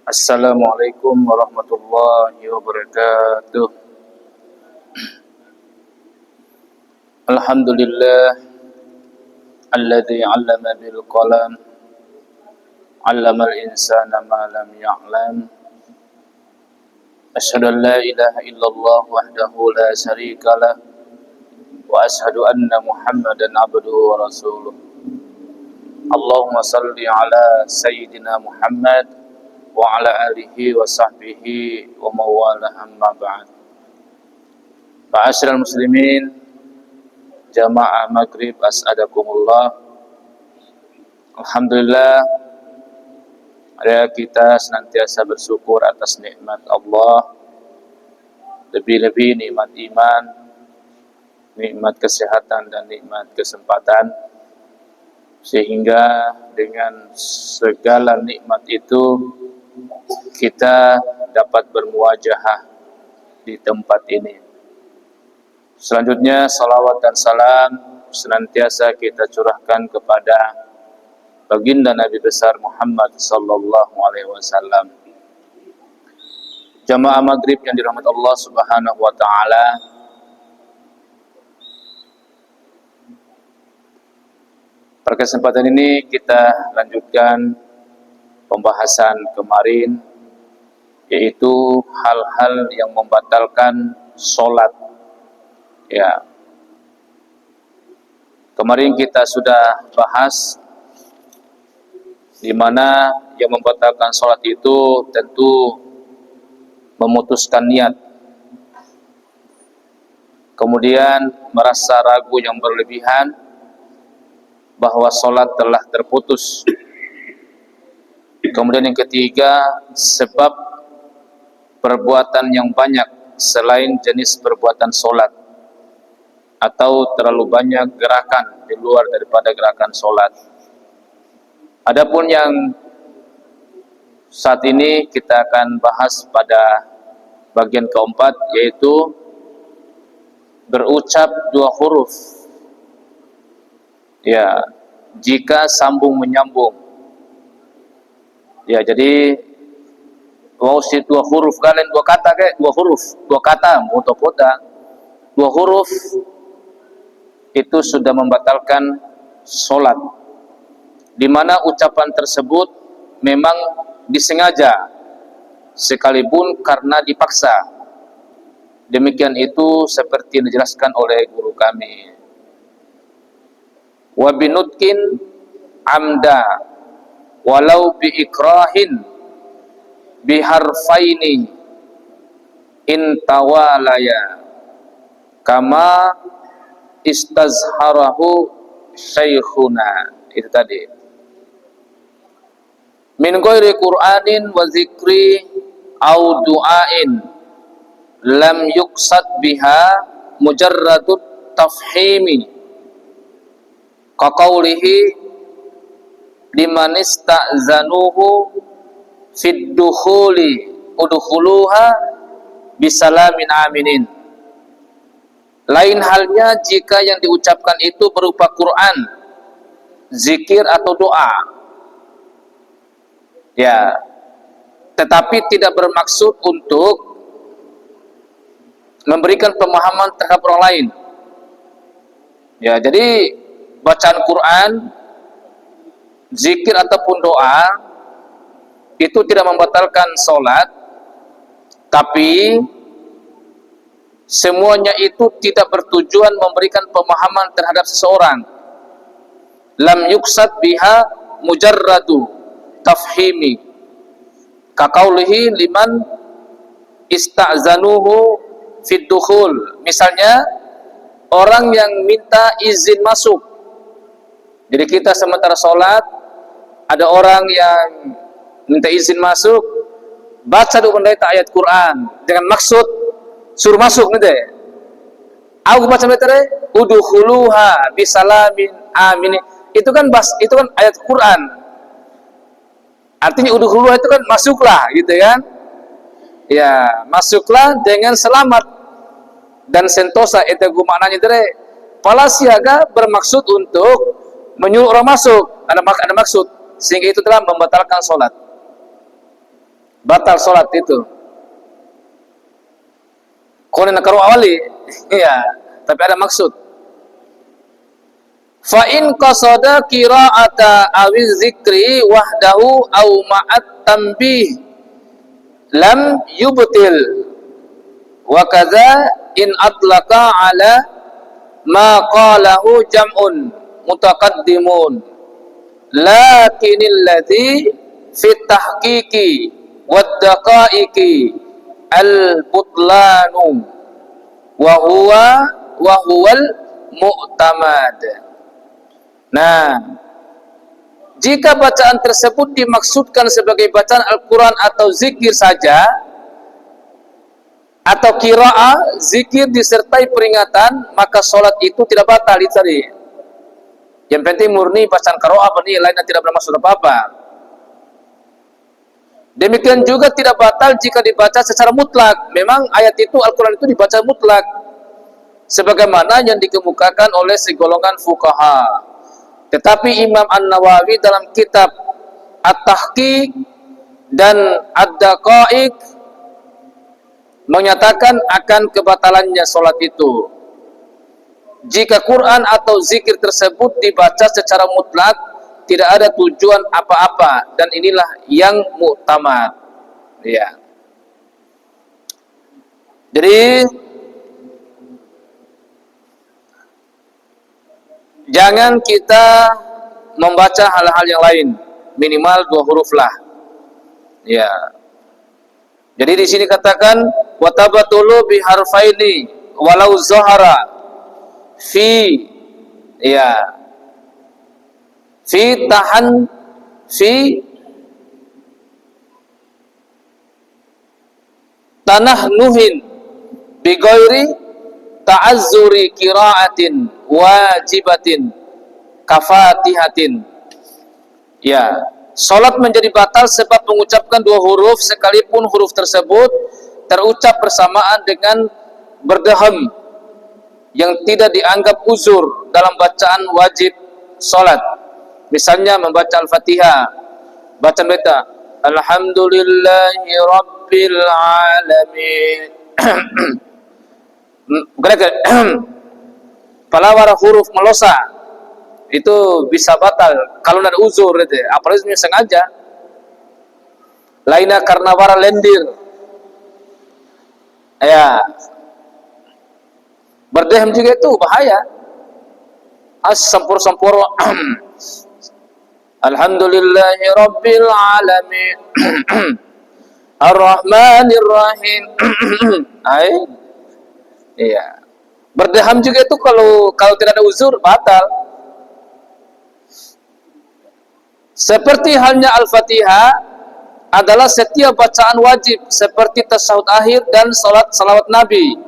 Assalamualaikum warahmatullahi wabarakatuh. Alhamdulillah alladzi 'allama bil qalam 'allamal insana ma lam ya'lam. Asyhadu an la ilaha illallah wahdahu la syarika lah wa asyhadu anna Muhammadan 'abduhu wa rasuluh. Allahumma shalli ala sayyidina Muhammad wa ala alihi wa sahbihi wa mawala amma ba'd. Ma'asyiral muslimin, jamaah maghrib as'adakumullah. Alhamdulillah, kita senantiasa bersyukur atas nikmat Allah, lebih-lebih nikmat iman, nikmat kesehatan dan nikmat kesempatan, sehingga dengan segala nikmat itu kita dapat bermuwajahah di tempat ini. Selanjutnya salawat dan salam senantiasa kita curahkan kepada baginda Nabi besar Muhammad sallallahu alaihi wasallam. Jamaah maghrib yang dirahmati Allah Subhanahu wa taala, pada kesempatan ini kita lanjutkan pembahasan kemarin, yaitu hal-hal yang membatalkan sholat. Ya, kemarin kita sudah bahas di mana yang membatalkan sholat itu tentu memutuskan niat, kemudian merasa ragu yang berlebihan bahwa sholat telah terputus. Kemudian yang ketiga, sebab perbuatan yang banyak selain jenis perbuatan sholat, atau terlalu banyak gerakan di luar daripada gerakan sholat. Adapun yang saat ini kita akan bahas pada bagian keempat, yaitu berucap dua huruf. Ya, jika sambung menyambung. Ya, jadi si dua huruf kalian dua kata kayak dua huruf, dua kata muta-muta. Dua huruf itu sudah membatalkan sholat, di mana ucapan tersebut memang disengaja sekalipun karena dipaksa. Demikian itu seperti yang dijelaskan oleh guru kami. Wa binutkin amda walau bi ikrahin biharfaini intawalaya kama istazharahu syekhuna. Itu tadi. Min ghairi Qur'anin wa zikri au du'ain lam yuqsad biha mujarradut tafhimi ka qawlihi liman ista'zanuhu fid dukhuli udkhuluha bisalamin aminin. Lain halnya jika yang diucapkan itu berupa Quran, zikir atau doa. Ya, tetapi tidak bermaksud untuk memberikan pemahaman terhadap orang lain. Ya, jadi bacaan Quran, zikir ataupun doa itu tidak membatalkan sholat, tapi semuanya itu tidak bertujuan memberikan pemahaman terhadap seseorang. Lam yuksad biha mujarradu tafhimi kaqaulihi liman ista'zanuhu fid dukhul. Misalnya orang yang minta izin masuk. Jadi kita sementara sholat, ada orang yang minta izin masuk, baca dulu ayat Quran dengan maksud suruh masuk nanti. Aku baca ayat udkhuluha bisalamin amin. Itu kan ayat Quran. Artinya udkhuluha itu kan masuklah, gitu kan? Ya, masuklah dengan selamat dan sentosa. Itu maknanya dari palasiaga bermaksud untuk menyuruh orang masuk, ada maksud, sehingga itu telah membatalkan sholat. batal sholat itu. Konen karu awali, iya, tapi ada maksud. Fa in qasada qira'ata awiz zikri wahdahu aw ma'at tanbih lam yubtil. Wa kadza in atlaqa ala ma qalahu jam'un mutaqaddimun lakinil ladzi fit tahqiqi wad daqaiqi al butlanu wa huwal mu'tamad. Nah, jika bacaan tersebut dimaksudkan sebagai bacaan Al-Quran atau zikir saja, atau qiraah, zikir disertai peringatan, maka sholat itu tidak batal. Itu tadi. Yang penting murni bacaan qiraah, lain dan tidak bermaksud apa-apa. Demikian juga tidak batal jika dibaca secara mutlak. Memang ayat itu, Al-Quran itu dibaca mutlak, sebagaimana yang dikemukakan oleh segolongan fuqaha. Tetapi Imam An-Nawawi dalam kitab At-Tahqiq dan Ad-Daqaiq menyatakan akan kebatalannya sholat itu jika Quran atau zikir tersebut dibaca secara mutlak, tidak ada tujuan apa-apa, dan inilah yang mu'tamad. Ya. Jadi jangan kita membaca hal-hal yang lain, minimal 2 huruf lah. Ya. Jadi di sini katakan watabatulu biharfaini walau zahara fi, ya, fi tahan fi tanah nuhin bi ghairi ta'azzuri qiraatin wajibatin kafatihatin. Ya, salat menjadi batal sebab mengucapkan 2 huruf sekalipun huruf tersebut terucap bersamaan dengan berdeham yang tidak dianggap uzur dalam bacaan wajib salat. Misalnya membaca Al-Fatihah, bacaan beta Alhamdulillahi Rabbil Alamin. Palawara huruf melosa itu bisa batal kalau ada uzur itu, apalagi sengaja. Lainnya karena wara lendir, ya, berdehem juga itu bahaya. As-sampur-sampur Alhamdulillahi Rabbil Alamin Ar-Rahmanir Rahim. Iya. Berdeham juga itu kalau tidak ada uzur batal. Seperti halnya Al-Fatihah adalah setiap bacaan wajib seperti tasyahud akhir dan salawat Nabi.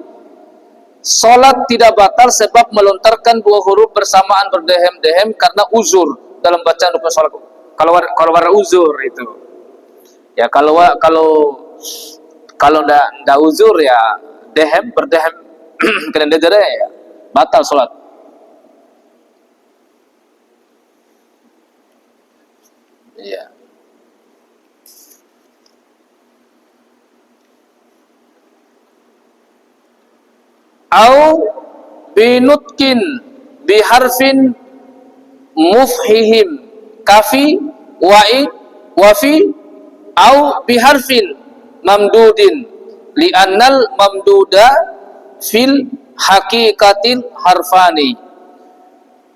Salat tidak batal sebab melontarkan 2 huruf bersamaan berdehem-dehem karena uzur dalam bacaan rukun salat. Kalau ada uzur itu. Ya kalau ndak uzur ya berdehem kena dedere ya batal salat. Iya. Au binutkin biharfin mufhihim kafi wafi au biharfin mamdudin li'annal mamduda fil haqiqatil harfani.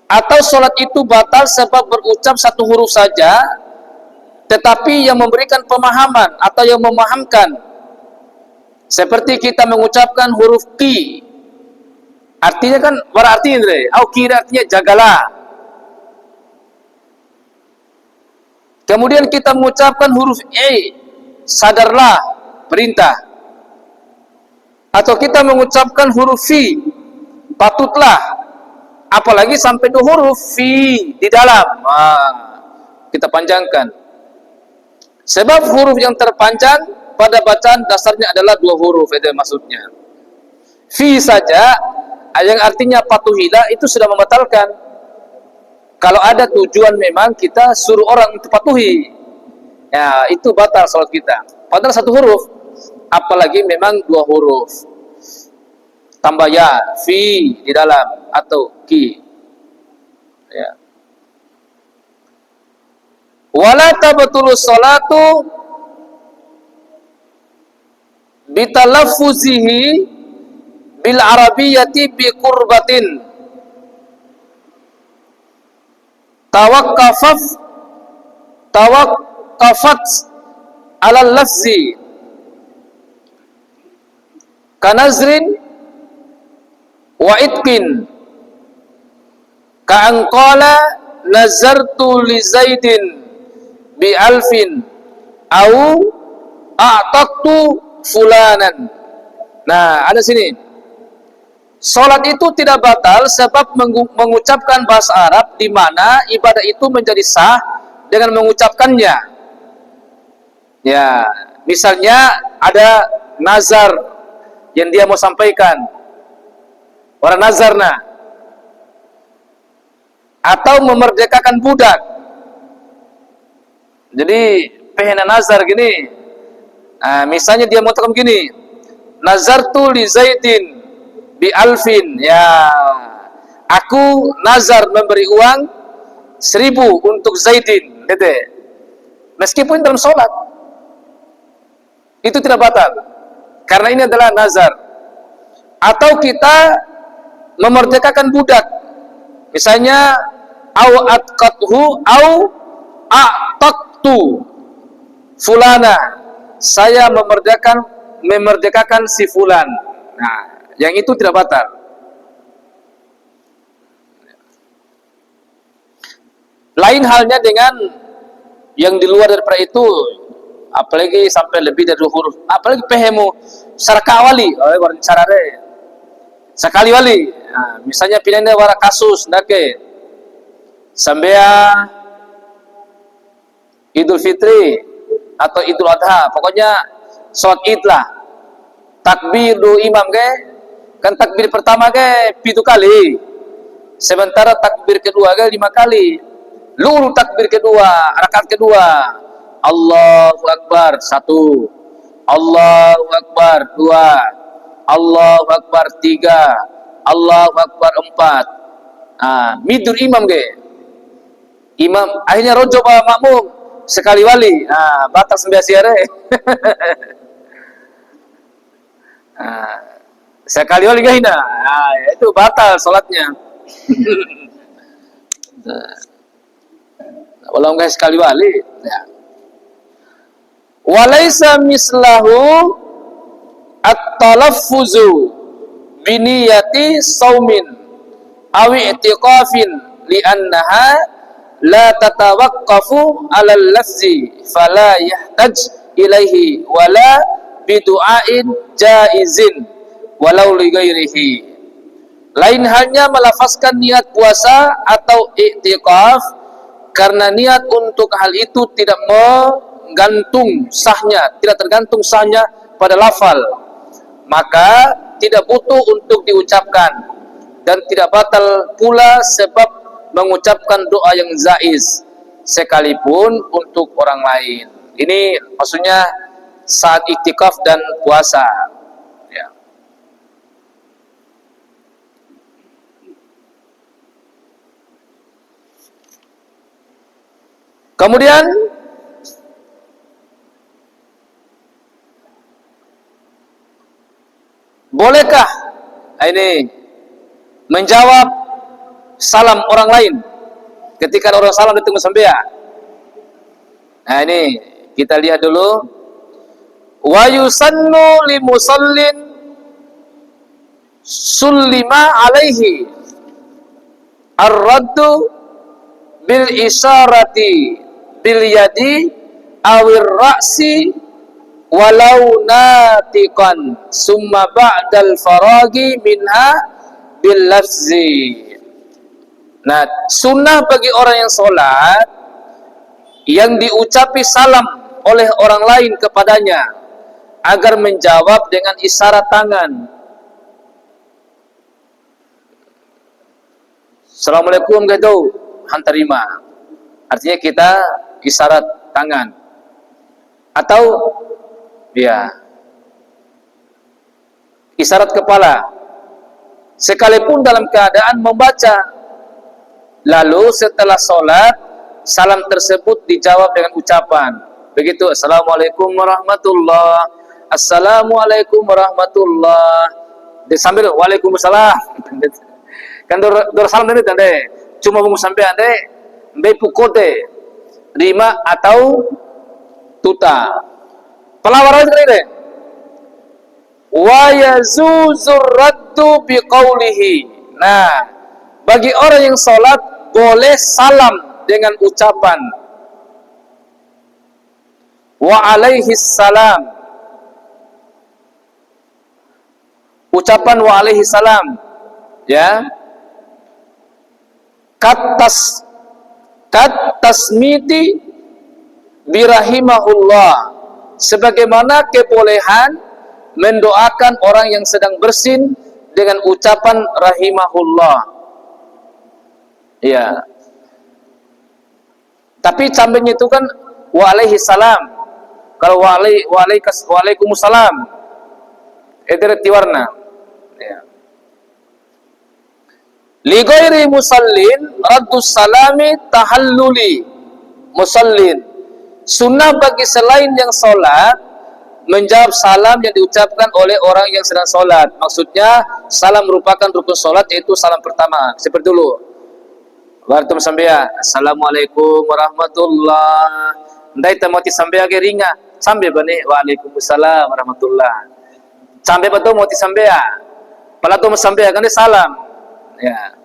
Atau sholat itu batal sebab berucap 1 huruf saja, tetapi yang memberikan pemahaman atau yang memahamkan, seperti kita mengucapkan huruf ki, artinya kan berarti ini, au kira artinya jagalah. Kemudian kita mengucapkan huruf e, sadarlah, perintah. Atau kita mengucapkan huruf fi, patutlah. Apalagi sampai 2 huruf fi di dalam. Kita panjangkan. Sebab huruf yang terpanjang pada bacaan dasarnya adalah 2 huruf, itu maksudnya. Fi saja yang artinya patuhilah itu sudah membatalkan. Kalau ada tujuan memang kita suruh orang untuk patuhi, ya itu batal salat kita. padahal satu huruf, apalagi memang dua huruf, tambah ya, fi di dalam atau ki, ya. Wala tabtulu salatu bitalaffuzihi bil arabiyyati bi qurbatin tawaqqafat ala lafzi kanazrin wa itqin ka anqala nazartu li zaidin bi alfin au a'taqtu fulanan. Nah, ada sini. Salat itu tidak batal sebab mengucapkan bahasa Arab, di mana ibadah itu menjadi sah dengan mengucapkannya. Ya, misalnya ada nazar yang dia mau sampaikan, orang nazarna, atau memerdekakan budak. Jadi pengen nazar gini, misalnya dia mau tekan gini, nazartu li zaidin bi alfin, ya, aku nazar memberi uang 1000 untuk Zaidin, gitu. Meskipun dalam sholat itu tidak batal, karena ini adalah nazar. Atau kita memerdekakan budak, misalnya au atqathu au a'taqtu fulana, saya memerdekakan si fulan. Nah, yang itu tidak batal. Lain halnya dengan yang di luar daripada itu, apalagi sampai lebih dari 2 huruf, apalagi pehemu sarakawali, sekali wali. Nah, misalnya pindah wara kasus nake sambea Idul Fitri atau Idul Adha, pokoknya sholat Id lah. Takbir do imam kan takbir pertama 7 kali, sementara takbir kedua 5 kali. Lulu takbir kedua, rakaat kedua, Allahu Akbar 1, Allahu Akbar 2, Allahu Akbar 3, Allahu Akbar 4. Midur imam imam akhirnya rojo ba makmum sekali wali, batas sembiasiare. Sekali wali gahina, itu batal salatnya. Walau enggak sekali wali, ya. Walaisa mislahu at-talaffuzu biniyati saumin aw i'tiqafin li'annaha la tatawaqqafu 'ala al-lafzi fala yahtaj ilaihi wala bidu'ain jaizin walau li ghairihi. Lain halnya melafazkan niat puasa atau i'tiqaf, karena niat untuk hal itu tidak tidak tergantung sahnya pada lafal, maka tidak butuh untuk diucapkan, dan tidak batal pula sebab mengucapkan doa yang jaiz sekalipun untuk orang lain. Ini maksudnya saat iktikaf dan puasa, ya. Kemudian bolehkah ini menjawab salam orang lain ketika orang salam di tengah sembea? Nah, ini kita lihat dulu. Wa yusannu li musallin sullima alaihi ar-raddu bil isyarati bil yadi awir ra'si walau natiqan summa ba'dal faragi minha bil lafzi. Nah, sunnah bagi orang yang sholat yang diucapi salam oleh orang lain kepadanya agar menjawab dengan isyarat tangan. Assalamualaikum gitu, hantarima. Artinya kita isyarat tangan. Atau Ya. Isyarat kepala. Sekalipun dalam keadaan membaca. Lalu setelah sholat, salam tersebut dijawab dengan ucapan. Begitu, Assalamualaikum warahmatullah. Assalamualaikum warahmatullah. Sambil Waalaikumsalam. Kan dor salam tadi tande. Cuma mau sampai ande be pukote rima atau tuta. Pelawaran sekali deh. Wa yazuzur raddu biqaulihi. Nah, bagi orang yang sholat boleh salam dengan ucapan wa alaihi salam. Ucapan wa alaihi salam, ya. Tasmiti birahimahullah, sebagaimana kebolehan mendoakan orang yang sedang bersin dengan ucapan rahimahullah. Ya. Tapi cambenya itu kan wa alaihi salam. Kalau waalaikumsalam itu warna. Ya. Li ghairi musallin raddus salami tahalluli musallin. Sunnah bagi selain yang sholat menjawab salam yang diucapkan oleh orang yang sedang sholat. Maksudnya salam merupakan rukun sholat, yaitu salam pertama. Seperti dulu. Wartum sambil Assalamualaikum warahmatullah. Ndai tamati sambil ke ringa. Sambil bani Waalaikumsalam warahmatullah. Sambil betul mau sambil. Pala tu sambil kan dia salam. Ya.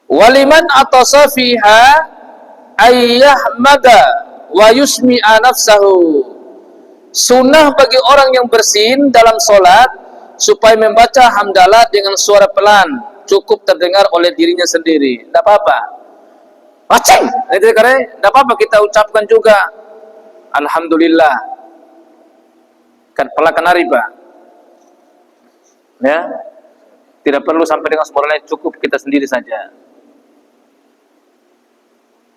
Waliman atasa fiha ayyahmada wa yusmi'a nafsahu. Sunnah bagi orang yang bersin dalam solat supaya membaca hamdalah dengan suara pelan, cukup terdengar oleh dirinya sendiri. Tidak apa-apa. Aceng, tidak apa-apa kita ucapkan juga Alhamdulillah. Kan pelakan riba. Ya. Tidak perlu sampai dengan suara lain, cukup kita sendiri saja.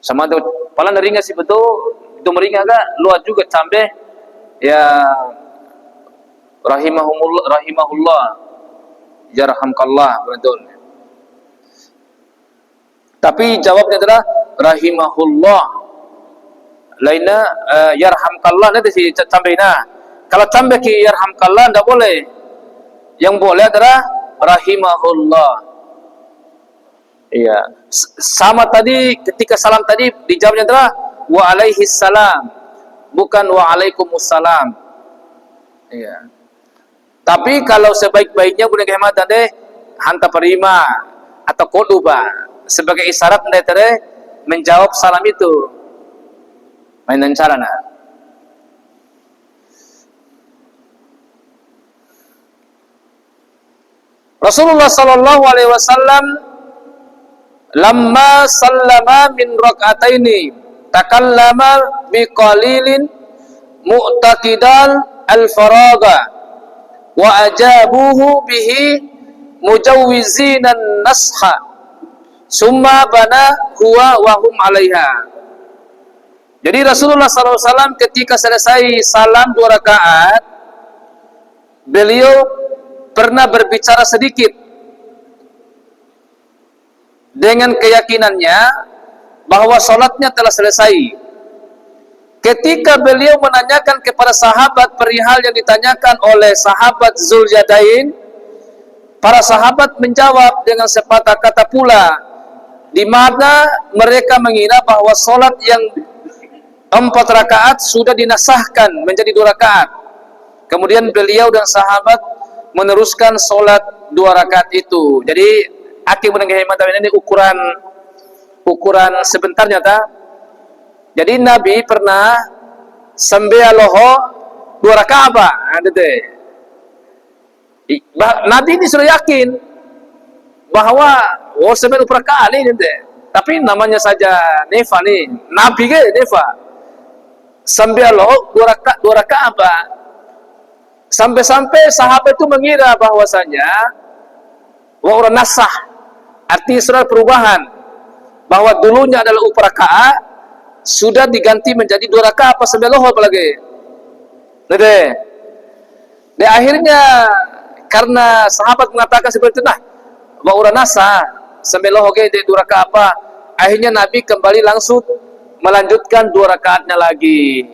Sama tu pala neringa sih betul, itu meringa agak luar juga sampai ya rahimahullah yarhamkallah betul. Tapi jawabnya adalah rahimahullah. Lainnya yarhamkallah nanti si sampai nah. Kalau sampai ki yarhamkallah tidak boleh. Yang boleh adalah rahimahullah. Iya. Sama tadi ketika salam tadi dijawabnya adalah wa alaihi salam, bukan wa alaikumussalam. Iya. Tapi kalau sebaik-baiknya guna kehematan deh hanta perima atau koduba sebagai isyarat ndai menjawab salam itu. Mainan carana. Rasulullah sallallahu alaihi wasallam lamma sallama min rak'ataini takallama biqalilin mu'taqidal al-faraga wa ajabuhu bihi mujawwizina an-nasha summa bana huwa wa hum 'alaiha. Jadi Rasulullah sallallahu alaihi wasallam ketika selesai salam 2 rakaat beliau pernah berbicara sedikit dengan keyakinannya bahwa sholatnya telah selesai. Ketika beliau menanyakan kepada sahabat perihal yang ditanyakan oleh sahabat Zuljadain, para sahabat menjawab dengan sepatah kata pula, di mana mereka mengira bahwa sholat yang 4 rakaat sudah dinasahkan menjadi 2 rakaat. Kemudian beliau dan sahabat meneruskan solat 2 rakaat itu. Jadi akhir menengah ini ukuran sebentarnya ta. Jadi Nabi pernah sembealoho 2 rakaat apa? Nabi ini sudah yakin bahwa sembilan rakaat ini tapi namanya saja nefa nih. Nabi ke nefa. Sembealoho 2 rakaat apa? Sampai-sampai sahabat itu mengira bahwasanya orang nasah, arti sudah perubahan, bahwa dulunya adalah 4 rakaat, sudah diganti menjadi 2 rakaat pas sampai lohor apalagi. Di akhirnya karena sahabat mengatakan seperti itu, nah wa uranasa sampai lohor di 2 rakaat apa? Akhirnya Nabi kembali langsung melanjutkan 2 rakaatnya lagi.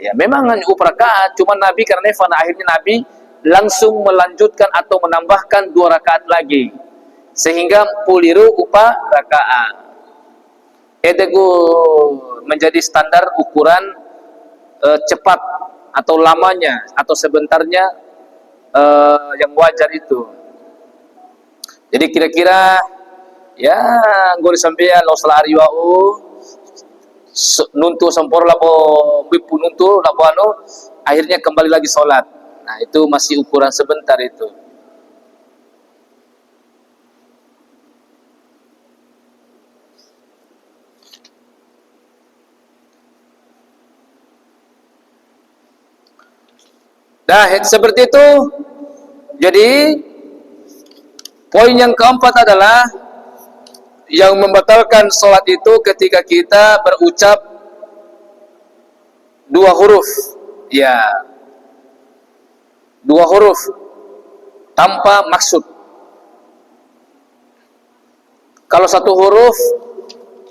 Ya memang hanya 4 rakaat, cuma Nabi karena nefan akhirnya Nabi langsung melanjutkan atau menambahkan 2 rakaat lagi, sehingga puliru 4 rakaat. Itu menjadi standar ukuran cepat atau lamanya atau sebentarnya yang wajar itu. Jadi kira-kira ya ngori sampean lo selari wau nuntu sampor lapo bipu nuntu lapo akhirnya kembali lagi sholat. Nah itu masih ukuran sebentar itu. Nah seperti itu. Jadi poin yang keempat adalah yang membatalkan sholat itu ketika kita berucap 2 huruf, ya 2 huruf tanpa maksud. Kalau 1 huruf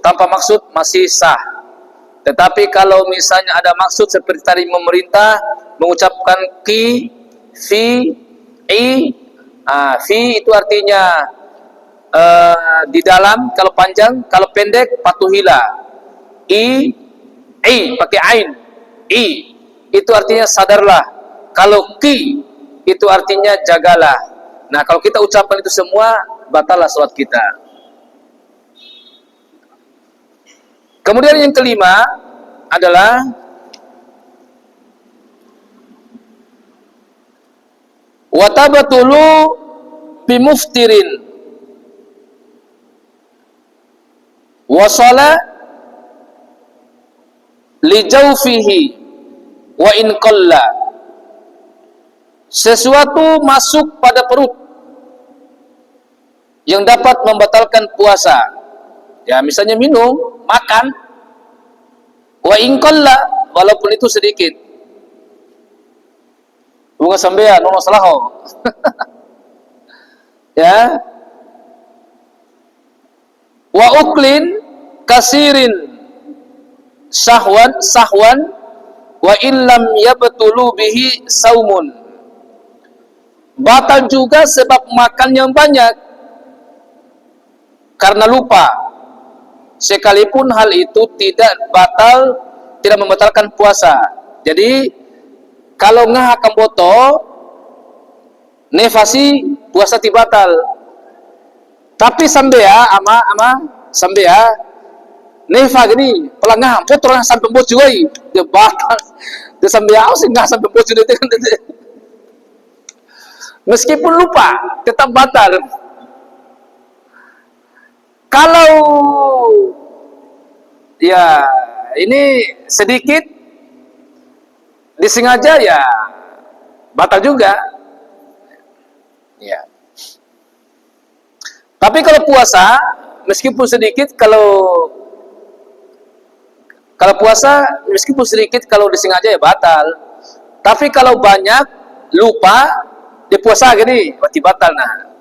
tanpa maksud masih sah. Tetapi kalau misalnya ada maksud seperti tadi memerintah mengucapkan ki, fi, i, fi itu artinya di dalam, kalau panjang, kalau pendek patuhilah. I pakai ain. I itu artinya sadarlah. Kalau ki itu artinya jagalah. Nah, kalau kita ucapkan itu semua, batallah salat kita. Kemudian yang kelima adalah wa tabatulu bimuftirin wasala li jawfihi wa in qalla. Sesuatu masuk pada perut yang dapat membatalkan puasa. Ya, misalnya minum, makan, wa in qalla, walaupun itu sedikit. Bunga sampean nono salaho. Ya. Wa uklin kasirin sahwan wa illam yabtulu bihi saumun. Batal juga sebab makan yang banyak karena lupa, sekalipun hal itu tidak membatalkan puasa. Jadi kalau ngah akan boto nefasi puasa tibatal. Tapi sambea ama sambea nefa gini pelangah putra sampai bos juga dia batal dia sambea sih nggak sampai bos juga kan meskipun lupa tetap batal. Kalau ya ini sedikit disengaja ya batal juga ya. Tapi kalau puasa meskipun sedikit, kalau puasa meskipun sedikit kalau disengaja ya batal. Tapi kalau banyak lupa dia puasa gini berarti batal. Nah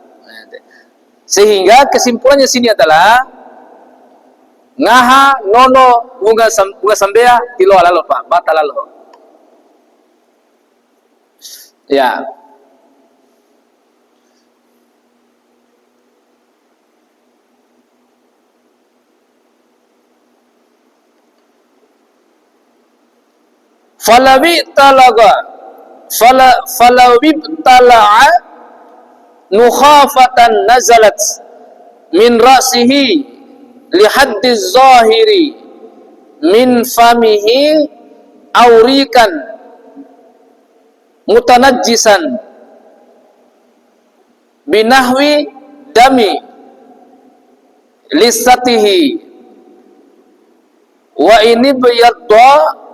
sehingga kesimpulannya sini adalah ngaha nono bunga sambea tilo alalo pak batal lalo ya. Falawi tala'a nukhafatan nazalat min ra'sihi li haddi zahiri min famihi aurikan mutanajjisan binahwi dami lisatihi wa ini biyadda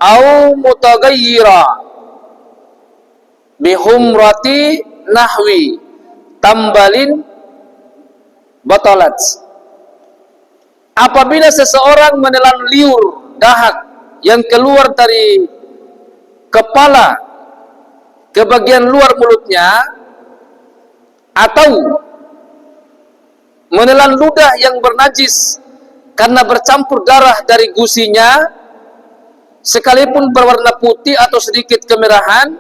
au mutaghayyira bihumrati nahwi tambalin batalat. apabila seseorang menelan liur dahak yang keluar dari kepala ke bagian luar mulutnya, atau menelan ludah yang bernajis karena bercampur darah dari gusinya, sekalipun berwarna putih atau sedikit kemerahan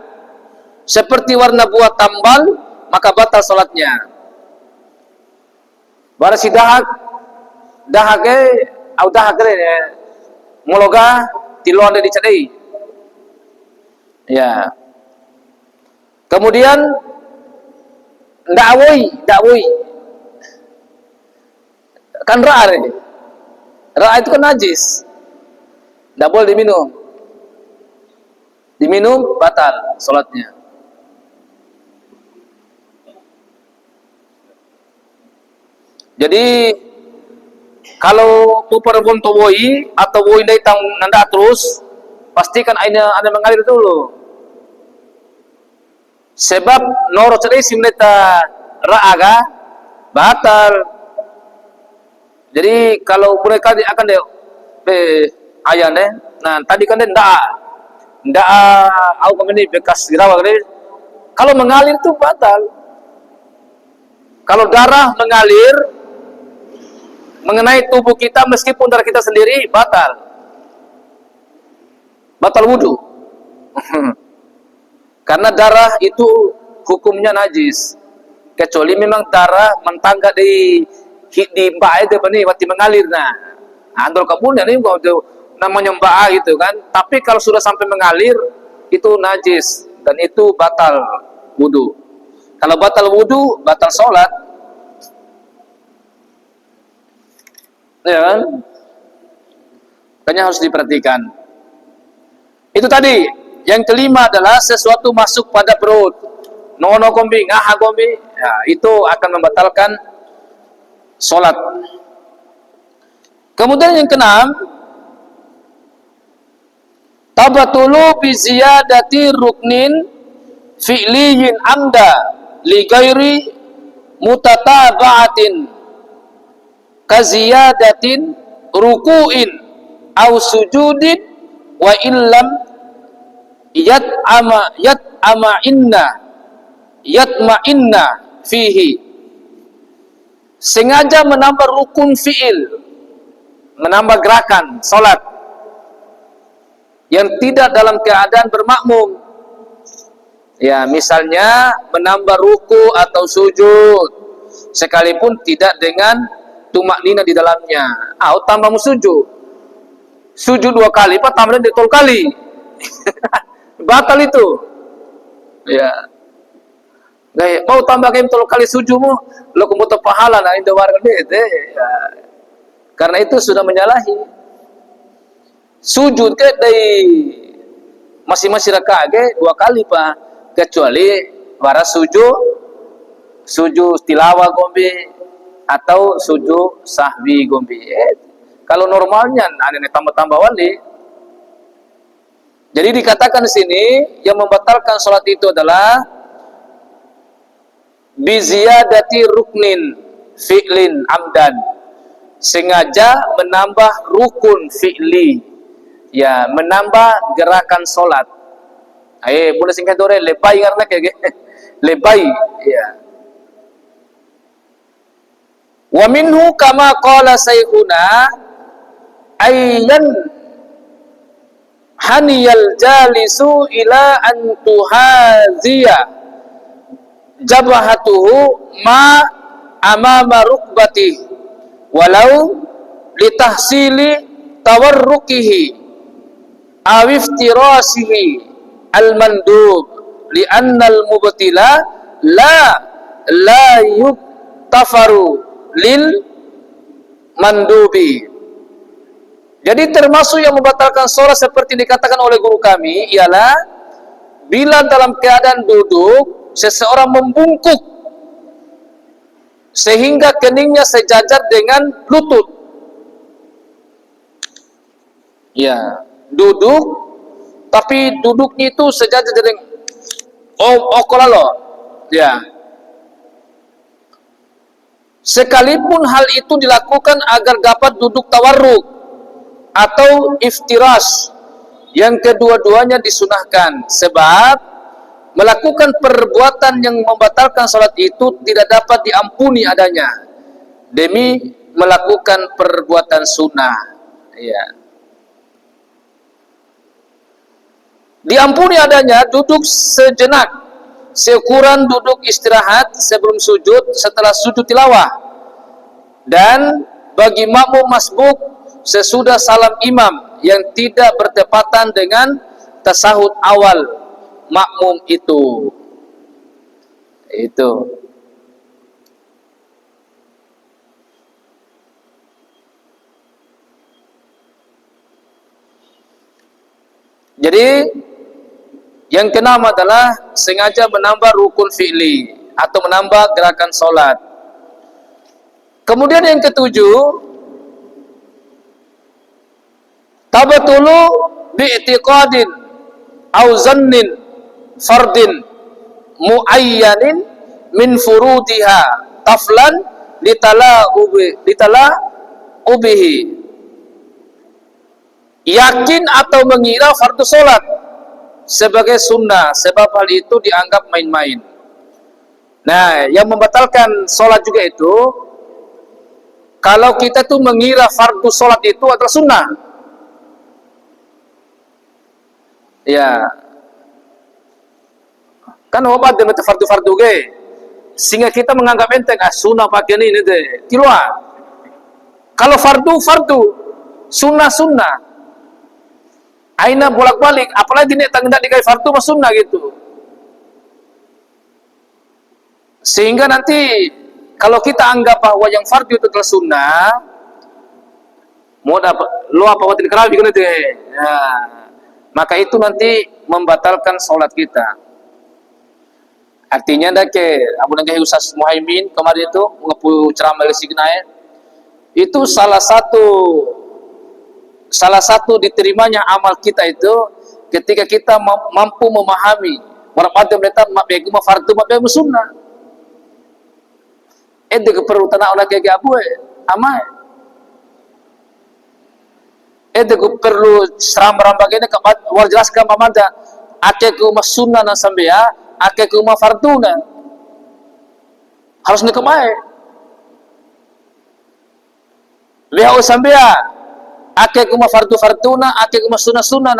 seperti warna buah tambal, maka batal salatnya. Barasi dahak au dahak mologa tiluan di cadai. Ya. Kemudian dakwoi kan ra itu kan najis, tidak boleh diminum batal salatnya. Jadi kalau puparabon to woi atau woi datang nanda terus, pastikan ada mengalir dulu. Sebab noro cadai simleta raaga batal. Jadi kalau mereka akan ayan nah tadi kan ndak au kami bekas dirawat kalau mengalir itu batal. Kalau darah mengalir mengenai tubuh kita meskipun darah kita sendiri, batal wudu. Karena darah itu hukumnya najis, kecuali memang darah mentangga di mbak itu nih mati mengalir. Nah andol kabun ini namanya mbak itu kan. Tapi kalau sudah sampai mengalir itu najis dan itu batal wudu. Kalau batal wudu, batal sholat, ya kan? Makanya harus diperhatikan. Itu tadi. Yang kelima adalah sesuatu masuk pada perut, nono kombi, ngaha kombi, ya, itu akan membatalkan sholat. Kemudian yang keenam, tabatulu bi ziyadati ruknin fi'liyin amda li ghairi mutataba'atin kaziyadatin ruku'in aw sujudin wa illam yatma'inna fihi. Sengaja menambah rukun fi'il, menambah gerakan salat yang tidak dalam keadaan bermakmum. Ya, misalnya menambah ruku atau sujud sekalipun tidak dengan tumaknina di dalamnya. Tambah sujud 2 kali, tambah ditol kali. Batal itu. Ya. Gaya, mau tambah kayak tol kali sujudmu, lo kemudian pahala nah itu warga deh. Ya. Karena itu sudah menyalahi. Sujud ke dari masing-masing rakaat 2 kali Pak, kecuali para sujud tilawah gombe atau sujud sahwi gombe. Kalau normalnya ada tambah-tambah wali. Jadi dikatakan di sini yang membatalkan sholat itu adalah biziyadati ruknin fi'lin amdan, sengaja menambah rukun fi'li, ya menambah gerakan sholat. Boleh singkat dore lebay karena kayak lebay, ya. Wa minhu kama qala saykhuna ayyan haniyal jalisu ila an tuhaziya jabahatuhu ma amama rukbati walau litahsili tawarrukihi awiftirasihi al-mandub li'anna al-mubtila la yuktafaru lil mandubi. Jadi termasuk yang membatalkan sholat seperti dikatakan oleh guru kami ialah bila dalam keadaan duduk seseorang membungkuk sehingga keningnya sejajar dengan lutut. Ya, duduk tapi duduknya itu sejajar dengan okolalo. Ya. sekalipun hal itu dilakukan agar dapat duduk tawarruk atau iftirash, yang kedua-duanya disunahkan, sebab melakukan perbuatan yang membatalkan salat itu tidak dapat diampuni adanya demi melakukan perbuatan sunnah. Ya. Diampuni adanya duduk sejenak, seukuran duduk istirahat sebelum sujud setelah sujud tilawah, dan bagi makmum masbuk sesudah salam imam yang tidak bertepatan dengan tasahud awal makmum itu. Jadi yang keenam adalah sengaja menambah rukun fi'li atau menambah gerakan solat. Kemudian yang ketujuh, tabatulu bi'tiqadin au zannin fardin muayyanin min furudiha taflan litala ubihi, yakin atau mengira fardu solat sebagai sunnah, sebab hal itu dianggap main-main. Nah, yang membatalkan solat juga itu kalau kita tuh mengira fardu solat itu adalah sunnah. Ya, kan obat dengan fardu-fardu ge, sehingga kita menganggap enteng sunnah pakai ini deh. Tiluan. Kalau fardu, sunnah. Aina bolak-balik, apalagi nek tak dikai fardu mas sunnah gitu. Sehingga nanti kalau kita anggap bahwa yang fardu itu adalah sunnah, mau dapat lo apa watin kerawi kan itu. Ya. Maka itu nanti membatalkan salat kita. Artinya dah ke Abu Nanggahi Ustaz Muhaimin kemarin itu ngapu ceramah Signae, itu salah satu diterimanya amal kita itu ketika kita mampu memahami warapati mereka mabegu fardu mabegu sunnah. Ede perlu tanah olah kayak abu amai. Ede perlu seram-ram bagainya wal jelaskan pamanda ake ku mas sunnah na sambia ake ku ma fardu na harus nikmai. Lihat sambia ake kuma fardu-farduna, ake kuma sunnah-sunnah,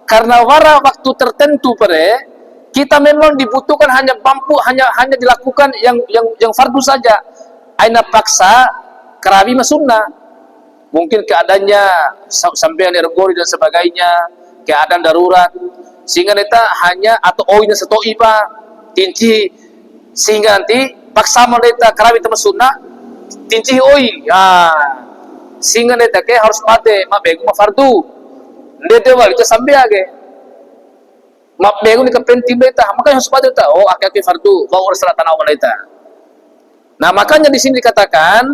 karena waktu tertentu pada kita memang dibutuhkan hanya dilakukan yang fardu saja. Aina paksa kerawi sunnah. Mungkin keadaannya sampai nergori dan sebagainya, keadaan darurat, sehingga kita hanya atau oinya setoi pak tinci, sehingga nanti paksa mereka kerawi teman sunnah tinci oi. Sehingga neta ke harus mate mabegu fardu nete wal ke sambia ke mabegu ni kepenting beta makanya harus mate ta akak fardu wa ursalat tanah walita. Nah makanya di sini dikatakan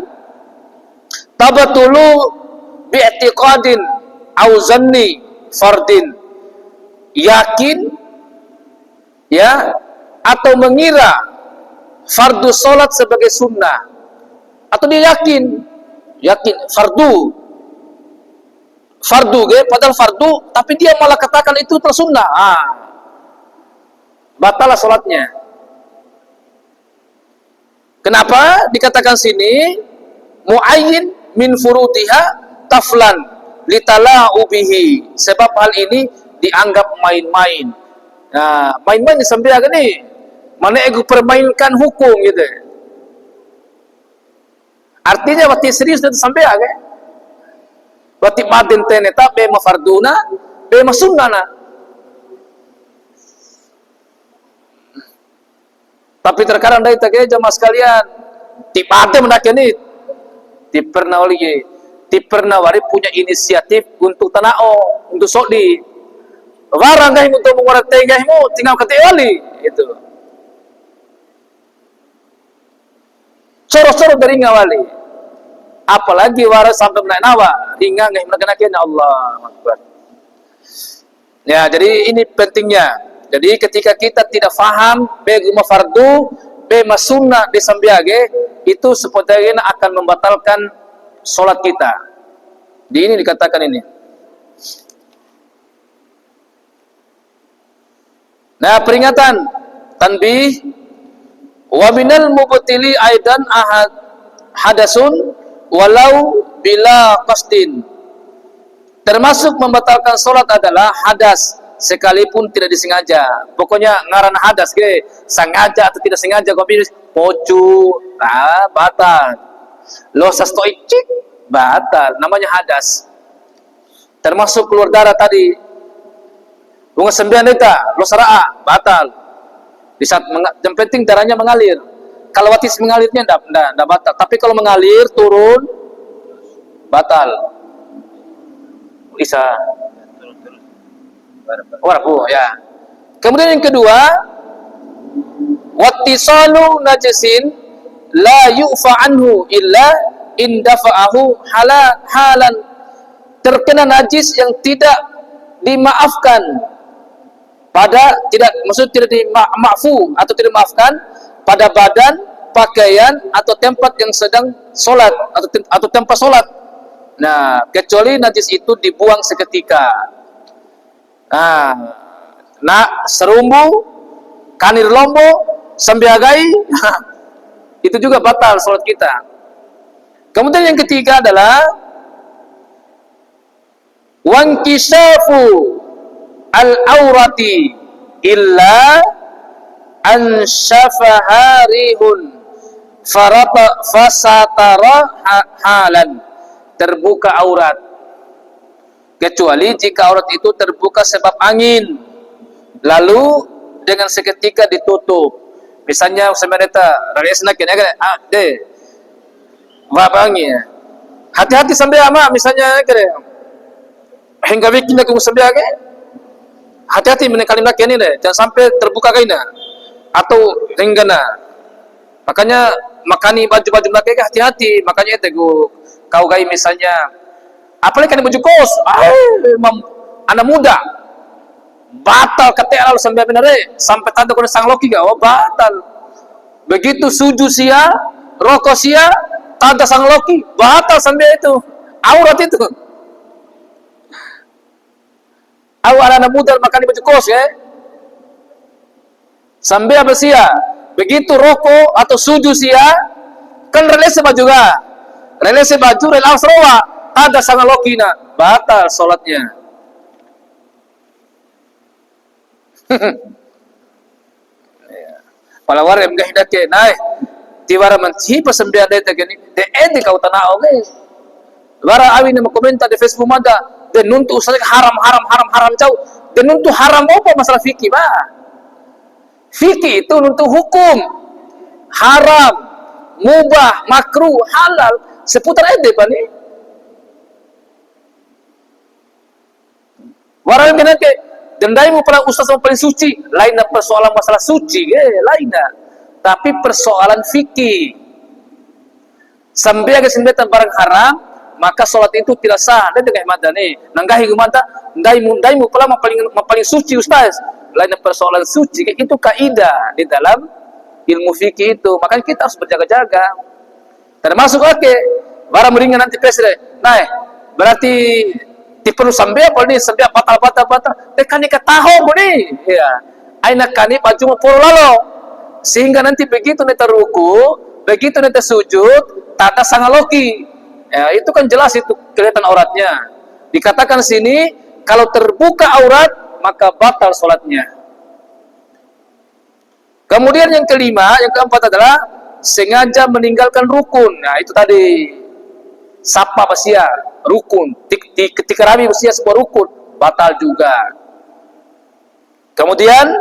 tabatulu bi'tiqadin au zanni fardin, yakin ya atau mengira fardu salat sebagai sunnah, atau dia yakin fardu ge padahal fardu tapi dia malah katakan itu tersunnah, batalah salatnya. Kenapa dikatakan sini muayyin min furudiha taflan litala'u bihi, sebab hal ini dianggap main-main. Nah, main-main sampai gini mana ego permainkan hukum gitu. Artinya waktu serius itu sampai aja. Waktu madin teneta be mafarduna, be masunnana. Tapi terkadang dari tage jamaah sekalian, tipate mendak ini, tipernah oleh, tipernah wari punya inisiatif untuk tanao, untuk sodi. Warang gah untuk mengurat tegahmu, tinggal ketik wali, itu. Coro-coro dari ngawali, apalagi waras sampai menaik nawa, hingga nggak menakan Allah Akbar. Ya, jadi ini pentingnya. Jadi ketika kita tidak faham bagaimana fardu, bema sunnah di sambiage itu sepertinya akan membatalkan solat kita. Di ini dikatakan ini. Nah, peringatan tanbih wa minal mubtili aidan ahad hadasun walau bila qasdin. Termasuk membatalkan solat adalah hadas sekalipun tidak disengaja. Pokoknya ngaran hadas ge, sengaja atau tidak sengaja kau pilih pocu, batal. Lo sastoicik, batal. Namanya hadas. Termasuk keluar darah tadi. Bunga 9 eta, lo saraa, batal. Di saat yang penting darahnya mengalir. Kalau watis mengalirnya enggak batal. Tapi kalau mengalir turun, batal. Bisa. Warbu ya. Kemudian yang kedua, wattisalu najisin la yu'fa anhu illa in dafa'ahu halan. Terkena najis yang tidak dimaafkan tidak dimaafu atau tidak maafkan pada badan, pakaian atau tempat yang sedang solat atau tempat solat. Nah, kecuali najis itu dibuang seketika. Serumbu, kanir lombo, sambiagai, itu juga batal salat kita. Kemudian yang ketiga adalah wankishafu al-aurati illa an syafaharihun fasatara halan. Terbuka aurat, kecuali jika aurat itu terbuka sebab angin, lalu dengan seketika ditutup. Misalnya sebenarnya rariasna kena angin. Hati-hati sampai ama misalnya kena hingga bikin aku sampai age. Hati-hati menekali laki ini deh, jangan sampai terbuka kainnya atau hingga Makanya makani baju-baju laki hati-hati. Makanya itu kau gay misalnya, apalagi kan baju kos, anak muda, batal keteral sampai benar sampai tanda kena sang loki gak, batal. Begitu suju sia, rokok sia, tanda sang loki, batal sampai itu, aurat itu. Anak muda makan baju kos ya, sampai apa sia, begitu rokok atau suju sia, kan relasi baju gak. Relasi baju rela asrawa ada sangat lokina, batal solatnya. Pala warem gak hidak ke naik tiwara manci pasembian data gini de edi kau tanah oke. Wara awi nama komentar di Facebook mada de nuntu usaha haram jauh. De nuntu haram apa masalah fikih bah? Fikih itu nuntu hukum haram, mubah, makruh, halal. Seputar ede pak nih. Warang kena ke dendaimu pada ustaz yang paling suci. Lainnya persoalan masalah suci, lainnya. Tapi persoalan fikih. Sampai agak sembetan barang haram, maka solat itu tidak sah. Dan dengan mata nih, nanggahi gumanta, daimu pula paling suci ustaz. Lainnya persoalan suci, itu kaidah di dalam ilmu fikih itu. Makanya kita harus berjaga-jaga. Termasuk barang meringan nanti presiden. Nah, berarti perlu sambil apa nih? Sambil batal. Tekan ikat tahu nih. Ya, aina kani baju mau lalu. Sehingga nanti begitu nanti ruku, begitu nanti sujud, tata sangaloki. Ya, itu kan jelas itu kelihatan auratnya. Dikatakan sini kalau terbuka aurat maka batal sholatnya. Kemudian yang kelima, yang keempat adalah sengaja meninggalkan rukun. Nah itu tadi sapa basia rukun. Ketika rami basia sebuah rukun batal juga. Kemudian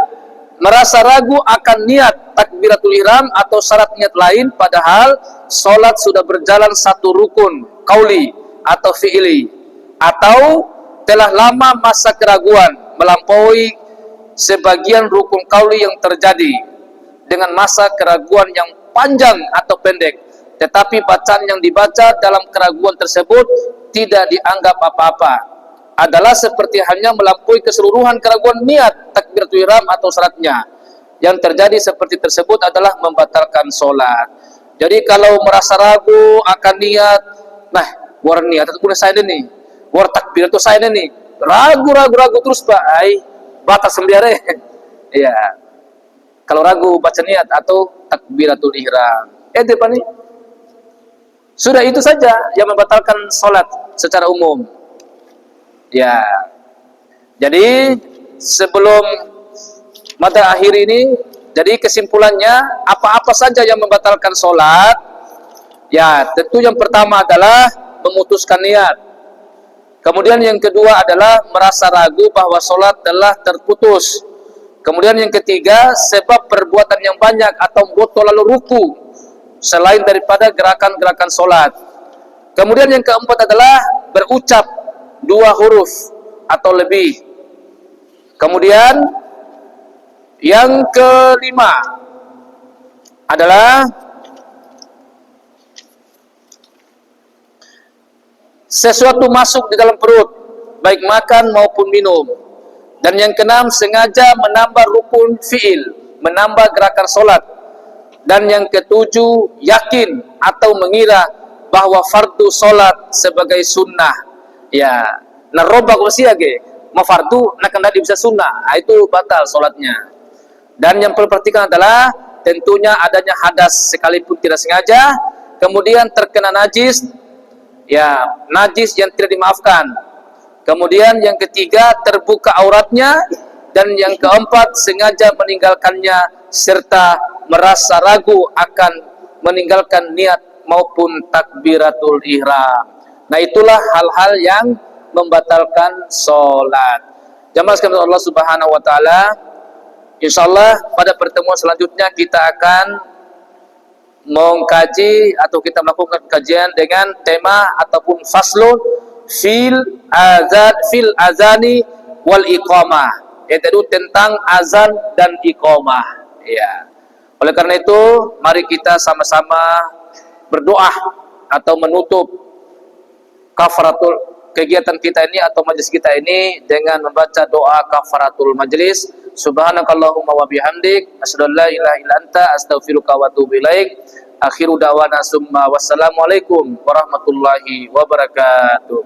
merasa ragu akan niat takbiratul ihram atau syarat niat lain padahal solat sudah berjalan satu rukun qauli atau fi'ili, atau telah lama masa keraguan melampaui sebagian rukun qauli yang terjadi dengan masa keraguan yang panjang atau pendek, tetapi bacaan yang dibaca dalam keraguan tersebut tidak dianggap apa-apa, adalah seperti halnya melampaui keseluruhan keraguan niat takbiratul ihram atau syaratnya. yang terjadi seperti tersebut adalah membatalkan solat. Jadi kalau merasa ragu akan niat, nah, war niat itu punya saya nih, war takbir itu saya nih, ragu terus Pak, batas sembiare. Iya. Kalau ragu baca niat atau takbiratul ihram. Pak nih. Sudah itu saja yang membatalkan solat secara umum. Ya. Jadi sebelum mata akhir ini, jadi kesimpulannya apa-apa saja yang membatalkan solat, ya tentu yang pertama adalah memutuskan niat. Kemudian yang kedua adalah merasa ragu bahwa solat telah terputus. Kemudian yang ketiga, sebab perbuatan yang banyak atau botol lalu ruku selain daripada gerakan-gerakan solat. Kemudian yang keempat adalah berucap 2 huruf atau lebih. Kemudian yang kelima adalah sesuatu masuk di dalam perut, baik makan maupun minum. Dan yang keenam, sengaja menambah rukun fi'il, menambah gerakan solat. Dan yang ketujuh, yakin atau mengira bahwa fardu solat sebagai sunnah. Ya, naroba wasiage, mafardu nak hendak bisa sunnah, itu batal solatnya. Dan yang perlu perhatikan adalah tentunya adanya hadas sekalipun tidak sengaja, kemudian terkena najis, ya najis yang tidak dimaafkan. Kemudian yang ketiga, terbuka auratnya, dan yang keempat, sengaja meninggalkannya serta merasa ragu akan meninggalkan niat maupun takbiratul ihram. Nah, itulah hal-hal yang membatalkan solat. Jamaah sekalian Allah Subhanahu wa taala, insyaallah pada pertemuan selanjutnya kita akan mengkaji atau kita melakukan kajian dengan tema ataupun faslun fil azani wal iqamah, yaitu tentang azan dan iqamah. Ya. Oleh karena itu, mari kita sama-sama berdoa atau menutup kafaratul kegiatan kita ini atau majlis kita ini dengan membaca doa kafaratul majlis. Subhanakallahumma wa bihamdik, asyhadu an la ilaha illa anta, astaghfiruka wa atubu ilaik. Akhiru da'wana summa wassalamu alaikum warahmatullahi wabarakatuh.